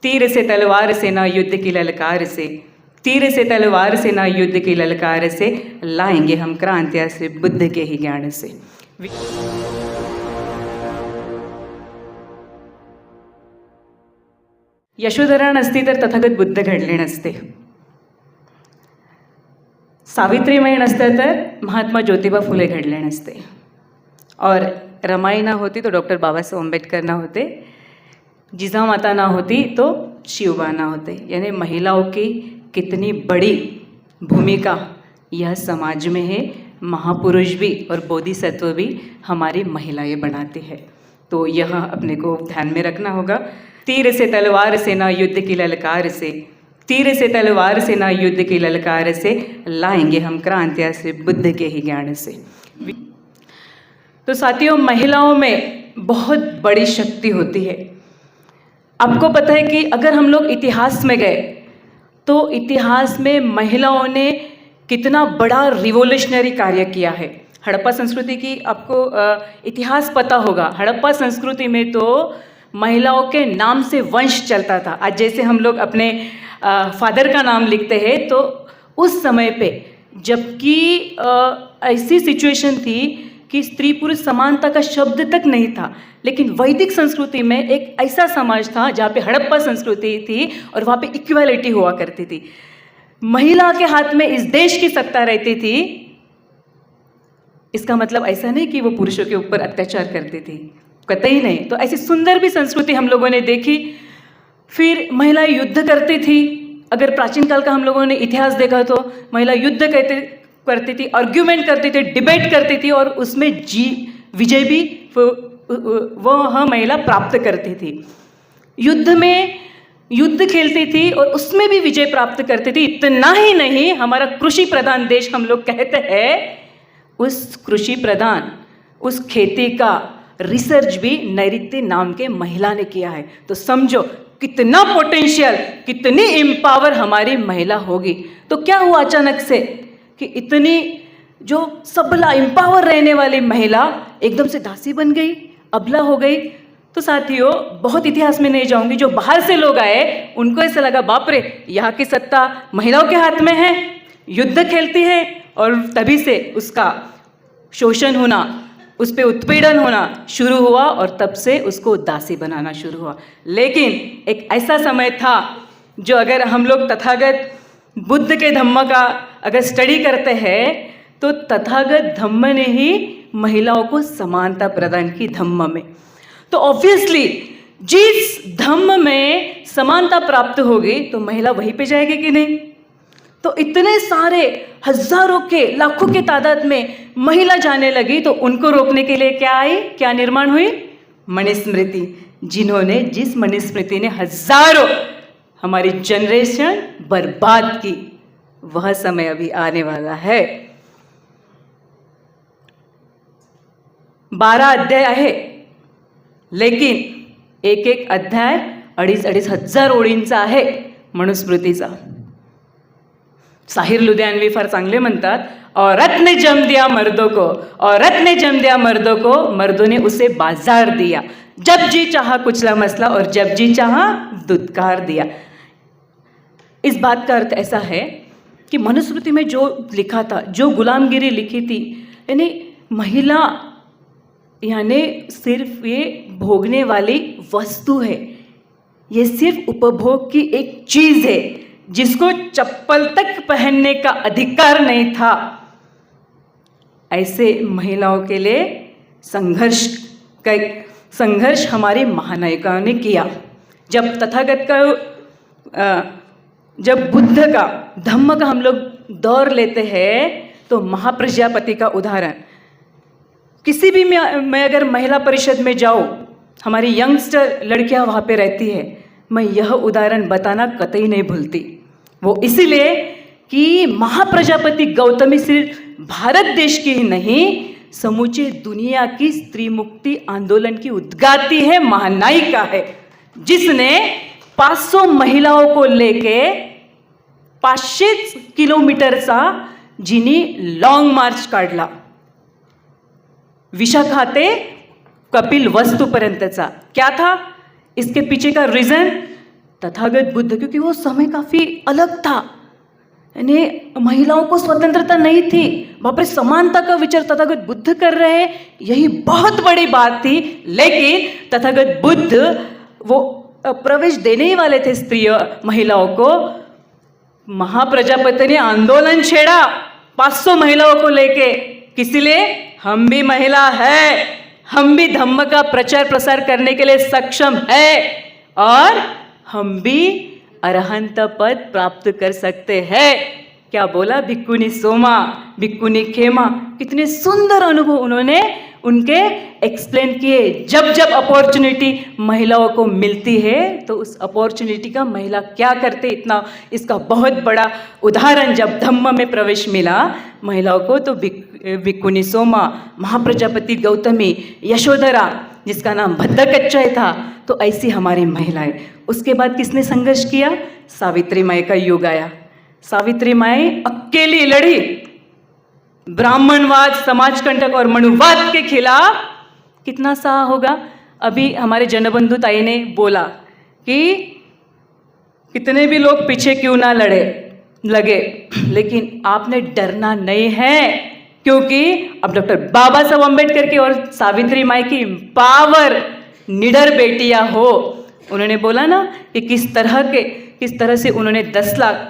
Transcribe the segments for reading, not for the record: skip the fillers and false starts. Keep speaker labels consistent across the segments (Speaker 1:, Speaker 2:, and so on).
Speaker 1: तीर से तलवार से ना युद्ध की ललकार से, तीर से तलवार से ना युद्ध की ललकार से, लाएंगे हम क्रांतियाँ से बुद्ध के ही ज्ञान से। यशोधरा नसती तर तथागत बुद्ध घडले नसते, सावित्रीबाई नसत्या तर महात्मा ज्योतिबा फुले घडले नसते, और रमाई ना होती तो डॉक्टर बाबा साहेब अम्बेडकर ना होते, जिजामाता ना होती तो शिवबा ना होते। यानी महिलाओं की कितनी बड़ी भूमिका यह समाज में है। महापुरुष भी और बोधिसत्व भी हमारी महिलाएं बनाती है, तो यह अपने को ध्यान में रखना होगा। तीर से तलवार से ना युद्ध की ललकार से, तीर से तलवार से ना युद्ध की ललकार से, लाएंगे हम क्रांतियाँ से बुद्ध के ही ज्ञान से। तो साथियों, महिलाओं में बहुत बड़ी शक्ति होती है। आपको पता है कि अगर हम लोग इतिहास में गए तो इतिहास में महिलाओं ने कितना बड़ा रिवोल्यूशनरी कार्य किया है। हड़प्पा संस्कृति की आपको इतिहास पता होगा। हड़प्पा संस्कृति में तो महिलाओं के नाम से वंश चलता था। आज जैसे हम लोग अपने फादर का नाम लिखते हैं, तो उस समय पे जबकि ऐसी सिचुएशन थी कि स्त्री पुरुष समानता का शब्द तक नहीं था, लेकिन वैदिक संस्कृति में एक ऐसा समाज था जहाँ पे हड़प्पा संस्कृति थी और वहाँ पे इक्वालिटी हुआ करती थी। महिला के हाथ में इस देश की सत्ता रहती थी। इसका मतलब ऐसा नहीं कि वो पुरुषों के ऊपर अत्याचार करती थी, कतई नहीं। तो ऐसी सुंदर भी संस्कृति हम लोगों ने देखी। फिर महिलाएं युद्ध करती थी। अगर प्राचीन काल का हम लोगों ने इतिहास देखा तो महिला युद्ध करती थी, आर्ग्यूमेंट करती थी, डिबेट करती थी, और उसमें विजय भी वह महिला प्राप्त करती थी। युद्ध में युद्ध खेलती थी और उसमें भी विजय प्राप्त करती थी। इतना ही नहीं, हमारा कृषि प्रधान देश हम लोग कहते हैं, उस कृषि प्रधान उस खेती का रिसर्च भी नैऋत्य नाम के महिला ने किया है। तो समझो कितना पोटेंशियल, कितनी एम्पावर हमारी महिला होगी। तो क्या हुआ अचानक से कि इतनी जो सबला एम्पावर रहने वाली महिला एकदम से दासी बन गई, अबला हो गई। तो साथियों, बहुत इतिहास में नहीं जाऊंगी। जो बाहर से लोग आए उनको ऐसा लगा, बाप रे, यहाँ की सत्ता महिलाओं के हाथ में है, युद्ध खेलती है, और तभी से उसका शोषण होना, उस पर उत्पीड़न होना शुरू हुआ, और तब से उसको दासी बनाना शुरू हुआ। लेकिन एक ऐसा समय था जो अगर हम लोग तथागत बुद्ध के धम्म का अगर स्टडी करते हैं तो तथागत धम्म ने ही महिलाओं को समानता प्रदान की धम्म में। तो ऑब्वियसली जिस धम्म में समानता प्राप्त होगी तो महिला वहीं पे जाएगी कि नहीं। तो इतने सारे हजारों के लाखों के तादाद में महिला जाने लगी, तो उनको रोकने के लिए क्या आई, क्या निर्माण हुई? मनुस्मृति, जिस मनुस्मृति ने हजारों हमारी जनरेशन बर्बाद की, वह समय अभी आने वाला है। 12 अध्याय आहे, लेकिन एक एक अध्याय 2,500 ओळींचा आहे मनुस्मृतीचा। साहिर लुधियानवी फार चांगले म्हणतात, औरत ने जन्म दिया मर्दों को, औरत ने जन्म दिया मर्दों को, मर्दों ने उसे बाजार दिया, जब जी चाहा कुचला मसला और जब जी चाहा दुत्कार दिया। इस बात का अर्थ ऐसा है कि मनुस्मृति में जो लिखा था, जो गुलामगिरी लिखी थी, यानी महिला यानी सिर्फ ये भोगने वाली वस्तु है, ये सिर्फ उपभोग की एक चीज है जिसको चप्पल तक पहनने का अधिकार नहीं था। ऐसे महिलाओं के लिए संघर्ष हमारी महानायिकाओं ने किया। जब तथागत का जब बुद्ध का धम्म का हम लोग दौर लेते हैं तो महाप्रजापति का उदाहरण, किसी भी मैं अगर महिला परिषद में जाऊँ, हमारी यंगस्टर लड़कियां वहाँ पे रहती है, मैं यह उदाहरण बताना कतई नहीं भूलती। वो इसीलिए कि महाप्रजापति गौतमी सिर्फ भारत देश की ही नहीं, समूचे दुनिया की स्त्री मुक्ति आंदोलन की उद्गाती है, महानायिका है, जिसने 500 महिलाओं को लेके 500 किलोमीटरचा जिनी लॉन्ग मार्च काढला, विशाखा ते कपिल वस्तुपर्यंतचा। क्या था इसके पीछे का रीजन? तथागत बुद्ध, क्योंकि वो समय काफ़ी अलग था, यानी महिलाओं को स्वतंत्रता नहीं थी, वहाँ पर समानता का विचार तथागत बुद्ध कर रहे हैं, यही बहुत बड़ी बात थी। लेकिन तथागत बुद्ध वो प्रवेश देने ही वाले थे स्त्रियों महिलाओं को। महाप्रजापति ने आंदोलन छेड़ा 500 महिलाओं को लेके, किस लिए? हम भी महिला है, हम भी धम्म का प्रचार प्रसार करने के लिए सक्षम है और हम भी अरहंत पद प्राप्त कर सकते हैं। क्या बोला? भिक्खुनी सोमा, भिक्खुनी खेमा, कितने सुंदर अनुभव उन्होंने उनके एक्सप्लेन किए। जब जब अपॉर्चुनिटी महिलाओं को मिलती है तो उस अपॉर्चुनिटी का महिला क्या करते, इतना इसका बहुत बड़ा उदाहरण जब धम्म में प्रवेश मिला महिलाओं को, तो भिक्खुनी सोमा, महाप्रजापति गौतमी, यशोधरा जिसका नाम भद्दकच्चय था, तो ऐसी हमारी महिलाएं। उसके बाद किसने संघर्ष किया? सावित्री माई का युग आया। सावित्री माई अकेली लड़ी, ब्राह्मणवाद, समाजकंटक और मनुवाद के खिलाफ। कितना सा होगा? अभी हमारे जनबंधु ताई ने बोला कि कितने भी लोग पीछे क्यों ना लगे, लेकिन आपने डरना नहीं है, क्योंकि अब डॉक्टर बाबा साहब अम्बेडकर की और सावित्री माई की पावर, निडर बेटियां हो। उन्होंने बोला ना कि किस तरह से उन्होंने 10 लाख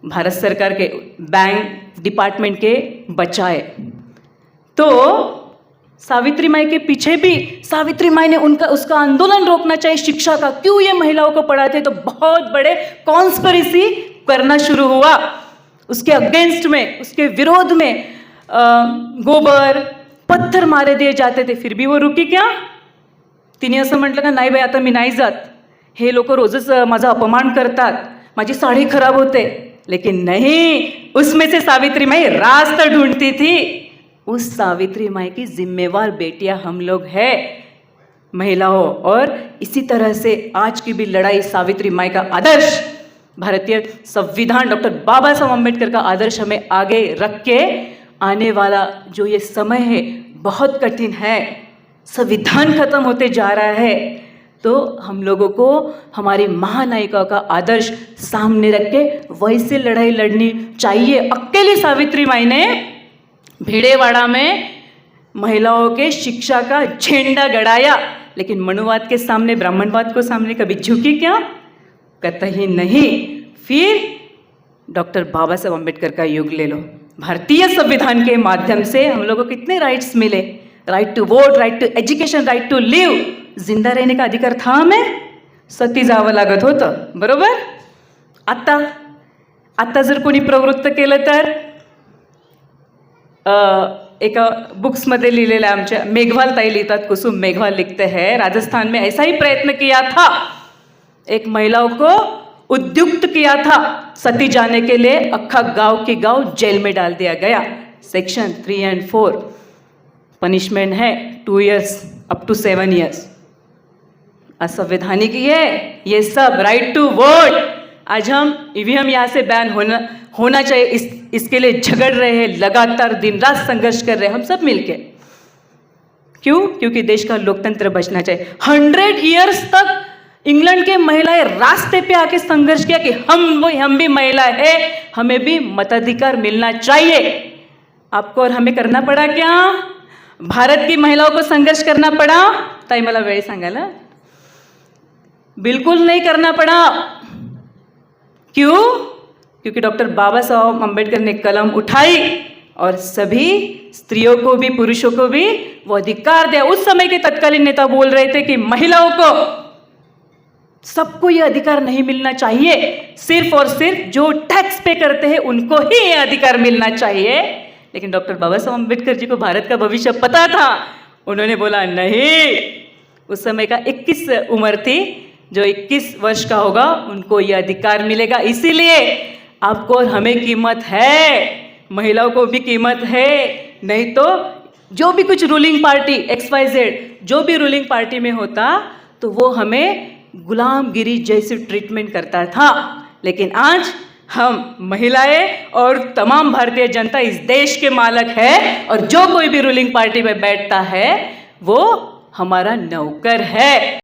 Speaker 1: भारत सरकार के बैंक डिपार्टमेंट के बचाए। तो सावित्री माई के पीछे भी सावित्री माई ने उसका आंदोलन रोकना चाहिए शिक्षा का, क्यों ये महिलाओं को पढ़ाते, तो बहुत बड़े कॉन्स्पिरेसी करना शुरू हुआ उसके अगेंस्ट में, उसके विरोध में। गोबर पत्थर मारे दिए जाते थे, फिर भी वो रुकी क्या? तिने असं म्हटलं का नाही बाई आता मी नाही जात, हे लोक रोजच माझा अपमान करतात, माझी साडी खराब होते। लेकिन नहीं, उसमें से सावित्री माई रास्ता ढूंढती थी। उस सावित्री माई की जिम्मेवार बेटियां हम लोग हैं महिलाओं। और इसी तरह से आज की भी लड़ाई सावित्री माई का आदर्श, भारतीय संविधान, डॉक्टर बाबा साहब अम्बेडकर का आदर्श हमें आगे रख के आने वाला जो ये समय है बहुत कठिन है, संविधान खत्म होते जा रहा है, तो हम लोगों को हमारी महानायिका का आदर्श सामने रख के वैसे लड़ाई लड़नी चाहिए। अकेली सावित्री माई ने भिड़ेवाड़ा में महिलाओं के शिक्षा का झंडा गड़ाया, लेकिन मनुवाद के सामने, ब्राह्मणवाद को सामने कभी झुकी क्या? कतई नहीं। फिर डॉक्टर बाबा साहब अम्बेडकर का युग ले लो, भारतीय संविधान के माध्यम से हम लोगों को कितने राइट्स मिले, right to vote, right to education, right to live, जिंदा रहने का अधिकार था हमें, सती जावं लागत होतं, बरोबर? आता जर कोणी प्रवृत्त केलं तर एका बुक्समध्ये लिहिलेलं आहे, आमच्या मेघवाल ताई लिखतात, कुसुम मेघवाल लिखते हैं, राजस्थान में ऐसा ही प्रयत्न किया था, एक महिलाओं को उद्युक्त किया था सती जाने के लिए, अक्खा गांव के गांव जेल में डाल दिया गया। सेक्शन 3 और 4 पनिशमेंट है 2 years अप टू 7 years। असंवैधानिक है ये सब। राइट टू वोट, आज हम ईवीएम यहाँ से बैन होना चाहिए, इसके लिए झगड़ रहे हैं, लगातार दिन रात संघर्ष कर रहे हैं हम सब मिलके। क्यों? क्योंकि देश का लोकतंत्र बचना चाहिए। 100 years तक इंग्लैंड के महिलाएं रास्ते पे आके संघर्ष किया कि हम भी महिला है, हमें भी मताधिकार मिलना चाहिए। आपको और हमें करना पड़ा क्या? भारत की महिलाओं को संघर्ष करना पड़ा? ताई मला वेळ सांगायला, बिल्कुल नहीं करना पड़ा। क्यों? क्योंकि डॉक्टर बाबा साहब अम्बेडकर ने कलम उठाई और सभी स्त्रियों को भी पुरुषों को भी वो अधिकार दिया। उस समय के तत्कालीन नेता बोल रहे थे कि महिलाओं को, सबको ये अधिकार नहीं मिलना चाहिए, सिर्फ और सिर्फ जो टैक्स पे करते हैं उनको ही ये अधिकार मिलना चाहिए। लेकिन डॉक्टर बाबा साहब अम्बेडकर जी को भारत का भविष्य पता था, उन्होंने बोला नहीं। उस समय का 21 उम्र थी, जो 21 वर्ष का होगा उनको ये अधिकार मिलेगा। इसीलिए आपको और हमें कीमत है, महिलाओं को भी कीमत है। नहीं तो जो भी कुछ रूलिंग पार्टी XYZ जो भी रूलिंग पार्टी में होता तो वो हमें गुलामगिरी जैसी ट्रीटमेंट करता था। लेकिन आज हम महिलाएं और तमाम भारतीय जनता इस देश के मालिक है, और जो कोई भी रूलिंग पार्टी में बैठता है वो हमारा नौकर है।